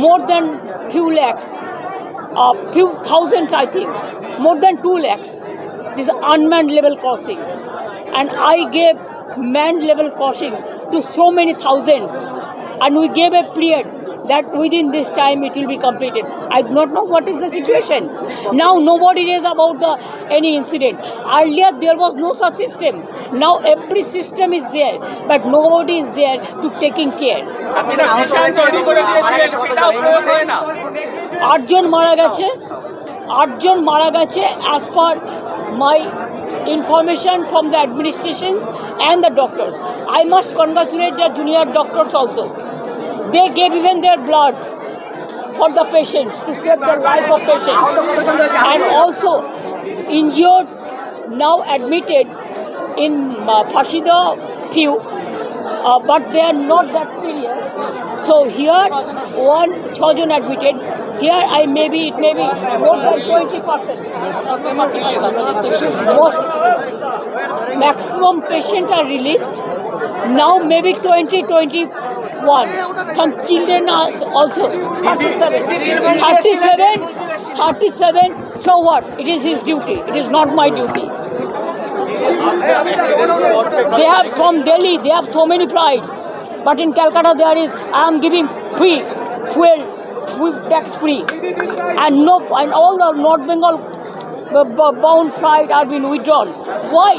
more than few lakhs, few thousands, I think, more than 2 lakhs. This is unmanned level crossing, and I gave manned level crossing to so many thousands, and we gave a period that within this time it will be completed. I do not know what is the situation. Now nobody knows about any incident. Earlier there was no such system. Now every system is there, but nobody is there to taking care. 8 মারা গেছে as per my information from the administrations and the doctors. I must congratulate the junior doctors also. They gave even their blood for the patients to save the life of patients, and also injured now admitted in Fashida few, but they are not that serious. So here 1,000 admitted. Here it may be more than 20%. Most maximum patients are released. Now maybe 21. Some children are also 37. So what? It is his duty. It is not my duty. They have from Delhi, they have so many flights. But in Calcutta there is, I am giving free fuel tax free. And all the North Bengal bound flights are being withdrawn. Why?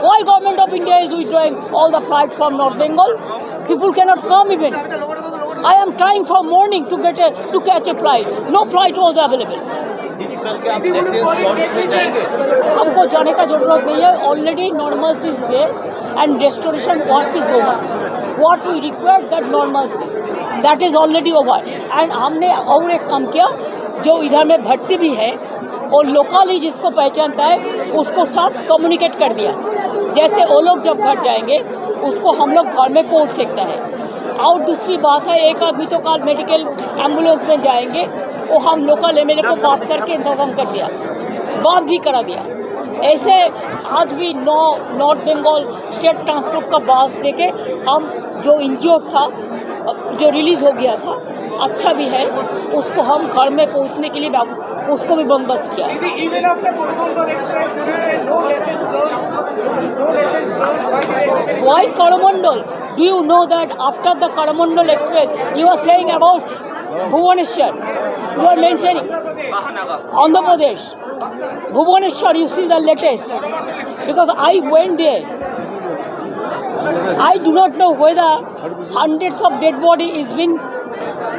Why government of India is withdrawing all the flights from North Bengal? People cannot come even. I am trying from morning to catch a flight. No flight was available. हमको जाने का जरूरत नहीं है. Already normalcy is there and restoration work is over. What we require that normalcy, that is already over. And हमने और एक काम किया, जो इधर में भर्ती भी है और लोकली जिसको पहचानता है उसको साथ कम्युनिकेट कर दिया. जैसे वो लोग जब घर जाएंगे उसको हम लोग घर में पहुंच सकता है. और दूसरी बात है, एक आदमी तो कल मेडिकल एम्बुलेंस में जाएंगे, वो हम लोकल एमएलए को बात करके इंतजाम कर दिया, बात भी करा दिया. ऐसे आज भी नॉर्थ बंगाल स्टेट ट्रांसपोर्ट का बस देके हम जो इंजर्ड था, जो रिलीज हो गया था, अच्छा भी है, उसको हम घर में पहुंचने के लिए उसको भी बंदोबस्त किया. Why Coromandel? Do you know that after the Coromandel Express, you are saying about Bhubaneswar? You are mentioning Andhra Pradesh. Bhubaneswar, you see the latest. Because I went there. I do not know whether hundreds of dead body is been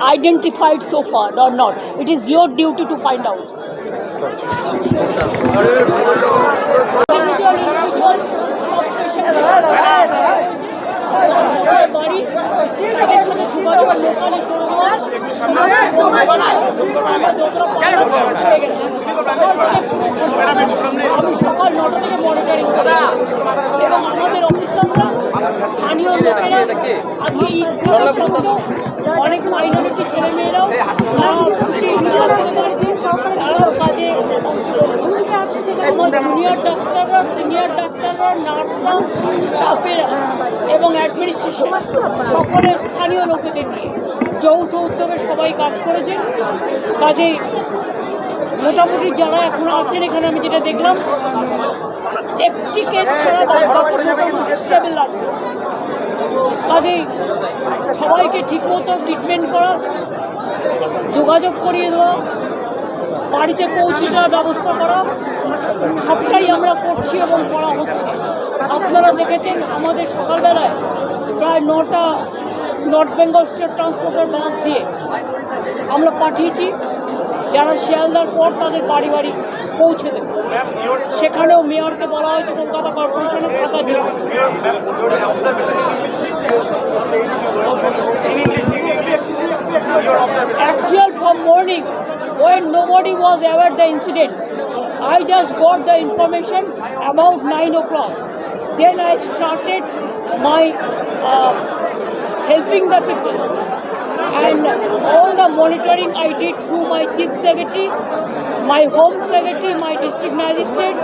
identified so far or not. It is your duty to find out. আমি সকাল 9টা থেকে monitoring করি এবং আমাদের অফিসাররা স্থানীয় লোকেরা আজকে ঈদের সঙ্গে অনেক মাইনরিটি ছেলেমেয়েরাও তারাও কাজে অংশগ্রহণ আছে. সেখানে আমার জুনিয়র ডাক্তাররা, সিনিয়র ডাক্তাররা, নার্সরা, স্টাফেরা এবং অ্যাডমিনিস্ট্রেশন সকলের স্থানীয় লোকেদের নিয়ে যৌথ উদ্যোগে সবাই কাজ করেছে. কাজেই মোটামুটি যারা এখন আছেন এখানে আমি যেটা দেখলাম, একটি কেস ছাড়া স্টেবল আছে. কাজেই সবাইকে ঠিকমতো ট্রিটমেন্ট করা, যোগাযোগ করিয়ে দেওয়া, বাড়িতে পৌঁছে দেওয়ার ব্যবস্থা করা, সবটাই আমরা করছি এবং করা হচ্ছে. আপনারা দেখেছেন আমাদের সকালবেলায় প্রায় 9টা নর্থ বেঙ্গল স্টেট ট্রান্সপোর্টের বাস দিয়ে আমরা পাঠিয়েছি, যারা শিয়ালদার পর তাদের বাড়ি বাড়ি পৌঁছে দেবে. সেখানেও মেয়রকে বলা হয়েছে কলকাতা কর্পোরেশনে থাকার জন্য. Actual from morning, when nobody was aware the incident, I just got the information about 9 o'clock. Then I started my helping the people, and all the monitoring I did through my chief secretary, my home secretary, my district magistrate,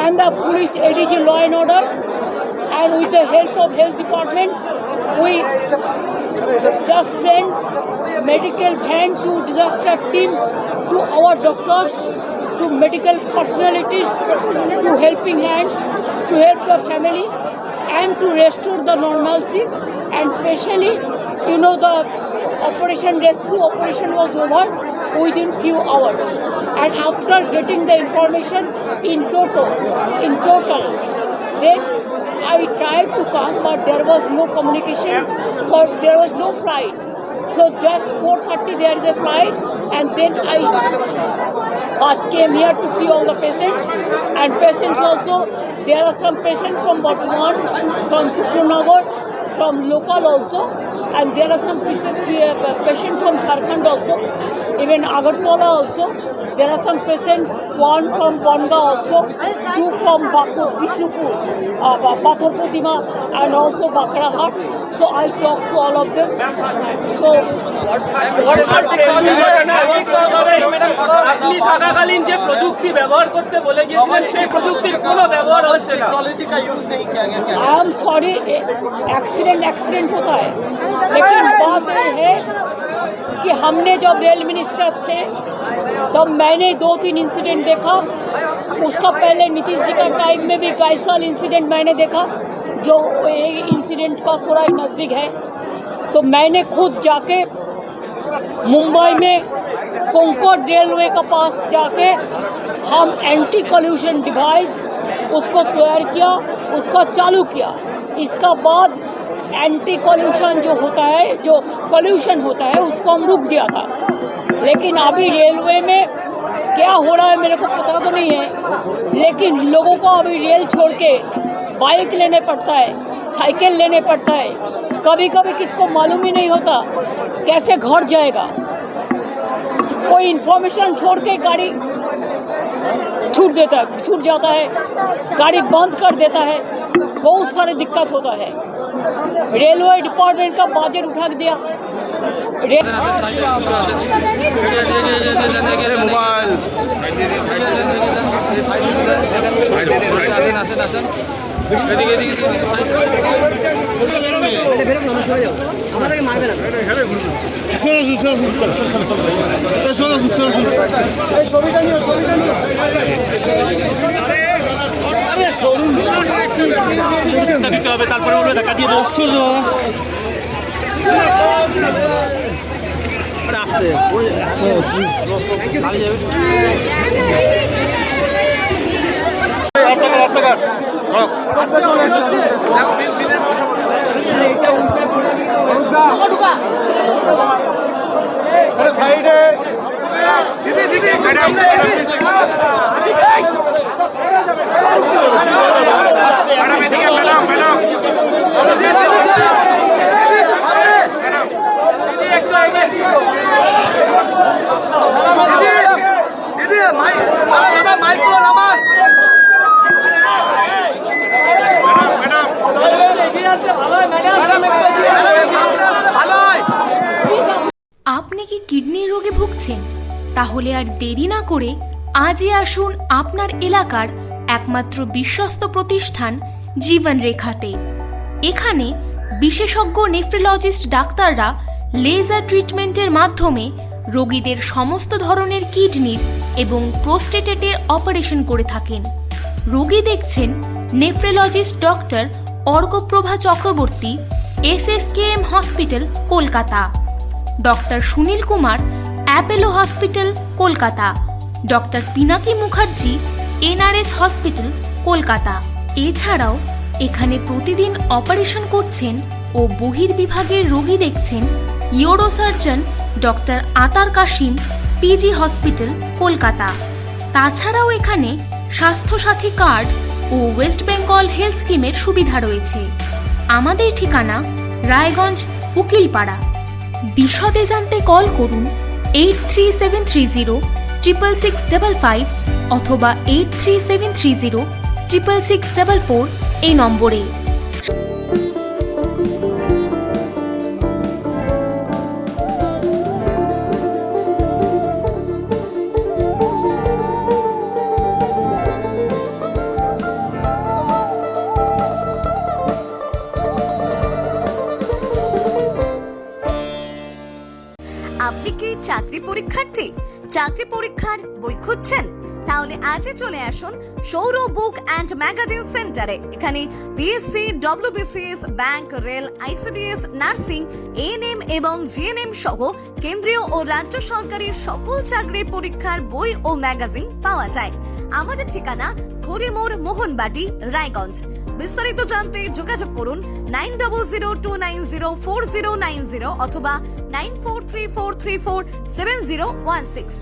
and the police ADG law and order, and with the help of health department, we just send medical van to disaster team, to our doctors, to medical personalities, to helping hands, to help the family and to restore the normalcy. And especially, the operation rescue operation was over within few hours. And after getting the information in total, then I tried to come, but there was no communication, but there was no flight. So just 4:30 there is a flight, and then I first came here to see all the patients. And patients also, there are some patients from Bardhaman, from Krishnanagar, from local also, and there are some patients from Jharkhand also, even Agartala also. There are some patients, one from Bonga also, two from Vishnupur, Pathor Pratima, and also Bakrahat. So I talked to all of them. So আপনি থাকাকালীন যে প্রযুক্তি ব্যবহার করতে বলে গিয়েছিলেন সেই প্রযুক্তির কোনো ব্যবহার হচ্ছে না। आई एम सॉरी, एक्सीडेंट होता है, लेकिन बात ये है कि हमने जब रेल मिनिस्टर थे तब मैंने 2-3 इंसिडेंट देखा। उसका पहले नीतीश जी का टाइम में भी कई साल इंसिडेंट मैंने देखा, जो इंसिडेंट का पूरा नज़दीक है। तो मैंने खुद जाके मुंबई में कोंकण रेलवे के पास जाके हम एंटी कॉल्यूशन डिवाइस उसको तैयार किया, उसका चालू किया। इसका बाद एंटी कॉल्यूशन जो होता है, जो कॉल्यूशन होता है, उसको हम रुक दिया था। लेकिन अभी रेलवे में क्या हो रहा है मेरे को पता तो नहीं है, लेकिन लोगों को अभी रेल छोड़ के बाइक लेने पड़ता है, साइकिल लेने पड़ता है। कभी कभी किसको मालूम ही नहीं होता कैसे घर जाएगा। कोई इन्फॉर्मेशन छोड़ के गाड़ी छूट जाता है, गाड़ी बंद कर देता है, बहुत सारे दिक्कत होता है। रेलवे डिपार्टमेंट का बजट उठा दिया। দিতে হবে, তারপরে বলবে টাকা দিয়ে বসছো আসতে সাইডে দিদি দিদি আপনি কি কিডনি রোগে ভুগছেন? তাহলে আর দেরি না করে আজই আসুন আপনার এলাকার একমাত্র বিশ্বস্ত প্রতিষ্ঠান জীবন রেখাতে। এখানে বিশেষজ্ঞ নেফ্রোলজিস্ট ডাক্তাররা লেজার ট্রিটমেন্টের মাধ্যমে রোগীদের সমস্ত ধরনের কিডনির এবং প্রোস্টেটের অপারেশন করে থাকেন। রোগী দেখছেন nephrologist doctor Arkaprava Chakraborty, SSKM hospital, Kolkata. Doctor Sunil Kumar, Apollo hospital, Kolkata. Doctor Pinaki Mukherjee, NRS hospital, Kolkata. এছাড়াও এখানে প্রতিদিন অপারেশন করছেন ও বহির্বিভাগের রোগী দেখছেন ইউরোসার্জন ডক্টর আতার কাশিম, PG হসপিটাল, কলকাতা। তাছাড়াও এখানে স্বাস্থ্যসাথী কার্ড ও ওয়েস্ট বেঙ্গল হেলথ স্কিমের সুবিধা রয়েছে। আমাদের ঠিকানা রায়গঞ্জ, উকিলপাড়া। বিশদে জানতে কল করুন 8373066655 অথবা 8373066644 এই নম্বরে। চাকরি পরীক্ষার্থী, চাকরি পরীক্ষার বই খুঁজছেন? তাহলে আজই চলে আসুন সৌর বুক অ্যান্ড ম্যাগাজিন সেন্টারে। এখানে BSc, WBCS, bank, rail, ICDS, nursing, ANM এবং জিএনএম সহ কেন্দ্রীয় ও রাজ্য সরকারি সকল চাকরির পরীক্ষার বই ও ম্যাগাজিন পাওয়া যায়। আমাদের ঠিকানা হরিমোড়, মোহনবাটি, রায়গঞ্জ। বিস্তারিত জানতে যোগাযোগ করুন 9002904090 অথবা 9434347016।